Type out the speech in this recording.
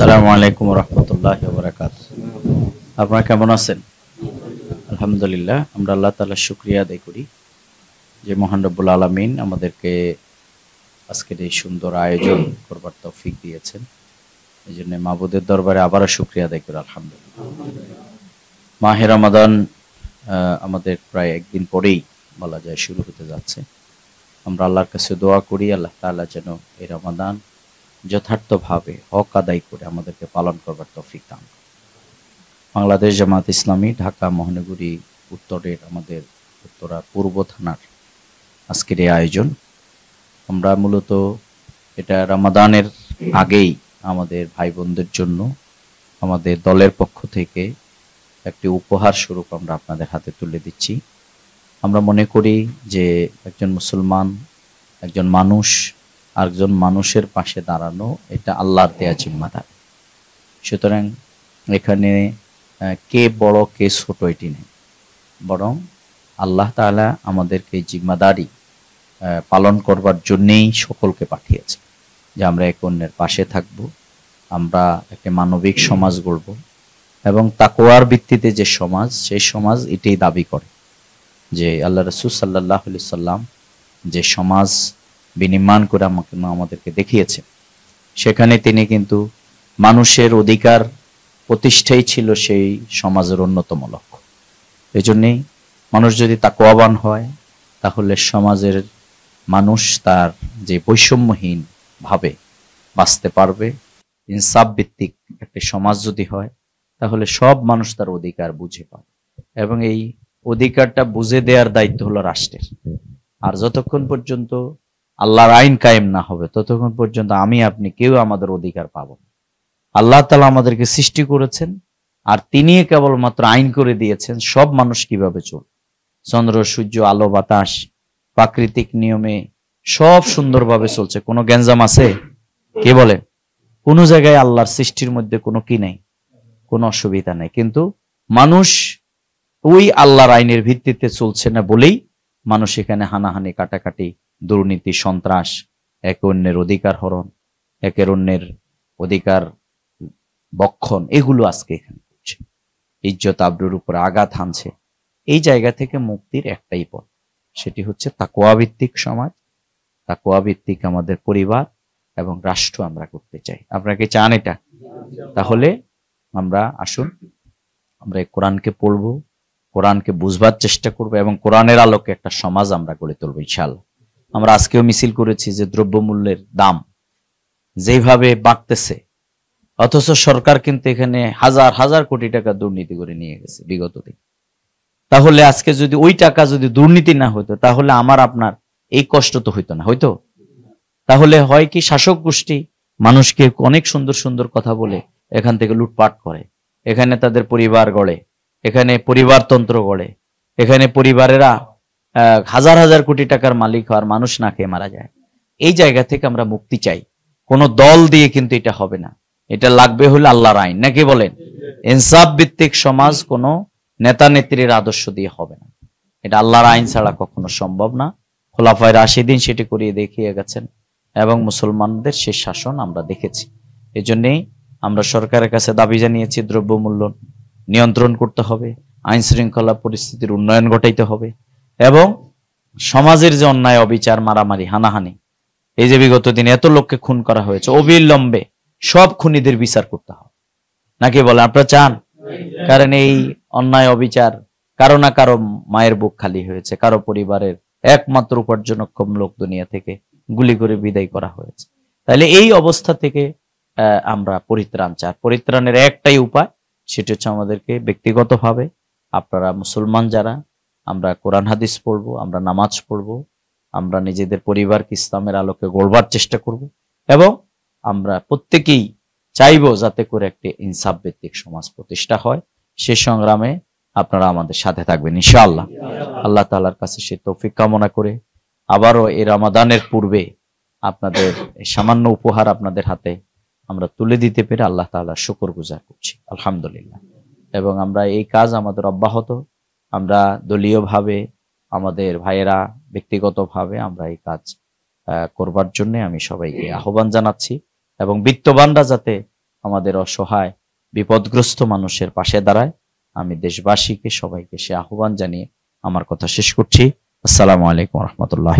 আসসালামু আলাইকুম রহমতুল্লাহি ওয়া বারাকাতুহু। আপনারা কেমন আছেন? আলহামদুলিল্লাহ, আমরা আল্লাহ তাআলার শুকরিয়া আদায় করি যে মহান রব্বুল আলামিন আমাদেরকে আজকের এই সুন্দর আয়োজন করবার তৌফিক দিয়েছেন। এই জন্য মাবুদের দরবারে আবারও শুকরিয়া আদায় করি আলহামদুলিল্লাহ। মাহে রমাদান আমাদের প্রায় একদিন পরেই বলা যায় শুরু হতে যাচ্ছে। আমরা আল্লাহর কাছে দোয়া করি আল্লাহ তাআলা যেন এই রমাদান যথার্থভাবে হক আদায় করে আমাদেরকে পালন করবার তৌফিক দান করেন। বাংলাদেশ জামাত ইসলামী ঢাকা মহানগরী উত্তরের আমাদের উত্তরা পূর্ব থানার আজকের এই আয়োজন, আমরা মূলত এটা রমাদানের আগেই আমাদের ভাই বোনদের জন্য আমাদের দলের পক্ষ থেকে একটি উপহার স্বরূপ আমরা আপনাদের হাতে তুলে দিচ্ছি। আমরা মনে করি যে একজন মুসলমান, একজন মানুষ আরেকজন মানুষের পাশে দাঁড়ানো এটা আল্লাহর দেয়া জিম্মাদার। সুতরাং এখানে কে বড় কে ছোট এটি নেই, বরং আল্লাহ তাআলা আমাদেরকে জিম্মাদারি পালন করবার জন্যেই সকলকে পাঠিয়েছে যে আমরা এক অন্যের পাশে থাকব, আমরা একটা মানবিক সমাজ গড়ব এবং তাকওয়ার ভিত্তিতে যে সমাজ, সেই সমাজ এটাই দাবি করে যে আল্লাহ রাসূল সাল্লাল্লাহু আলাইহি সাল্লাম যে সমাজ বিনির্মাণ করে আমাদেরকে দেখিয়েছেন, সেখানে তিনি কিন্তু মানুষের অধিকার প্রতিষ্ঠাই ছিল সেই সমাজের অন্যতম লক্ষ্য। এই জন্যেই মানুষ যদি তাকওয়াবান হয় তাহলে সমাজের মানুষ তার যে বৈষম্যহীন ভাবে বাঁচতে পারবে। ইনসাফ ভিত্তিক একটা সমাজ যদি হয় তাহলে সব মানুষ তার অধিকার বুঝে পাবে এবং এই অধিকারটা বুঝে দেওয়ার দায়িত্ব হলো রাষ্ট্রের। আর যতক্ষণ পর্যন্ত আল্লাহর আইন কায়েম না হবে ততক্ষণ পর্যন্ত আমি আপনি কেউ আমাদের অধিকার পাবো না। আল্লাহ তাআলা আমাদেরকে সৃষ্টি করেছেন আর তিনি কেবলমাত্র আইন করে দিয়েছেন সব মানুষ কিভাবে চলবে। চন্দ্র সূর্য আলো বাতাস প্রাকৃতিক নিয়মে সব সুন্দরভাবে চলছে, কোনো গ্যাঞ্জাম আছে? কে বলে? কোনো জায়গায় আল্লাহর সৃষ্টির মধ্যে কোনো কি নাই, কোনো অসুবিধা নাই। কিন্তু মানুষ ওই আল্লাহর আইনের ভিত্তিতে চলছে না বলেই মানুষ এখানে হানাহানি, কাটাকাটি, দুর্নীতি, সন্ত্রাস, একে অন্যের অধিকার হরণ, একের অন্যের অধিকার বক্ষণ, এগুলো আজকে এখানে করছে। ইজ্জত আবরুর উপরে আঘাত হানছে। এই জায়গা থেকে মুক্তির একটাই পথ, সেটি হচ্ছে তাকওয়া ভিত্তিক সমাজ, তাকওয়া ভিত্তিক আমাদের পরিবার এবং রাষ্ট্র আমরা করতে চাই। আপনারা কি চান এটা? তাহলে আমরা আসুন আমরা এই কোরআনকে পড়বো, কোরআনকে বুঝবার চেষ্টা করবো এবং কোরআনের আলোকে একটা সমাজ আমরা গড়ে তুলবো ইনশাআল্লাহ। আমরা আজকেও মিছিল করেছি যে দ্রব্যমূল্যের দাম যেভাবে বাড়তেছে, অথচ সরকার কিন্তু এখানে হাজার হাজার কোটি টাকা দুর্নীতি করে নিয়ে গেছে বিগত দিন। তাহলে আজকে যদি ওই টাকা যদি দুর্নীতি না হতো তাহলে আমার আপনার এই কষ্ট তো হইতো না, হইতো? তাহলে হয় কি, শাসক গোষ্ঠী মানুষকে অনেক সুন্দর সুন্দর কথা বলে এখান থেকে লুটপাট করে, এখানে তাদের পরিবার গড়ে, এখানে পরিবারতন্ত্র গড়ে, এখানে পরিবারেরা হাজার হাজার কোটি টাকার মালিক হওয়ার মানুষ না খেয়ে মারা যায়। এই জায়গা থেকে আমরা মুক্তি চাই। কোনো দল দিয়ে কিন্তু এটা হবে না, এটা লাগবে হলো আল্লাহর আইন, নাকি বলেন? ইনসাফ ভিত্তিক সমাজ কোনো নেতা নেত্রীর আদর্শ দিয়ে হবে না, এটা আল্লাহর আইন ছাড়া কখনো সম্ভব না। খোলাফায়ে রাশিদিন সেটি করিয়ে দেখিয়ে গেছেন এবং মুসলমানদের সে শাসন আমরা দেখেছি। এই জন্যেই আমরা সরকারের কাছে দাবি জানিয়েছি দ্রব্যমূল্য নিয়ন্ত্রণ করতে হবে, আইন শৃঙ্খলা পরিস্থিতির উন্নয়ন ঘটাইতে হবে এবং সমাজের যে অন্যায়, অবিচার, মারামারি, হানাহানি, এই যে বিগত দিনে এত লোককে খুন করা হয়েছে, অবিলম্বে সব খুনিদের বিচার করতে হবে, নাকি বলে? আপনারা চান? কারণ এই অন্যায় অবিচার কারো না কারো মায়ের বুক খালি হয়েছে, কারো পরিবারের একমাত্র উপার্জনক্ষম লোক দুনিয়া থেকে গুলি করে বিদায় করা হয়েছে। তাহলে এই অবস্থা থেকে আমরা পরিত্রাণ চাই। পরিত্রাণের একটাই উপায়, সেটা হচ্ছে আমাদেরকে ব্যক্তিগতভাবে, আপনারা মুসলমান যারা, আমরা কোরআন হাদিস পড়বো, আমরা নামাজ পড়বো, আমরা নিজেদের পরিবারকে ইসলামের আলোকে গড়বার চেষ্টা করব এবং আমরা প্রত্যেকেই চাইবো যাতে করে একটি ইনসাফ ভিত্তিক সমাজ প্রতিষ্ঠা হয়। সে সংগ্রামে আপনারা আমাদের সাথে থাকবেন ইনশাআল্লাহ। আল্লাহ তাআলার কাছে সে তৌফিক কামনা করে আবারও এই রমাদানের পূর্বে আপনাদের সামান্য উপহার আপনাদের হাতে আমরা তুলে দিতে পেরে আল্লাহ তাআলার শুকরগুজার করছি আলহামদুলিল্লাহ। এবং আমরা এই কাজ আমাদের অব্যাহত, আমরা দলীয়ভাবে, আমাদের ভাইয়েরা ব্যক্তিগতভাবে আমরা এই কাজ করবার জন্য আমি সবাইকে আহ্বান জানাচ্ছি এবং বিত্তবানরা যাতে আমাদের অসহায় বিপদগ্রস্ত মানুষের পাশে দাঁড়ায়। আমি দেশবাসীকে সবাইকে সে আহ্বান জানিয়ে আমার কথা শেষ করছি। আসসালামু আলাইকুম রহমতুল্লাহ।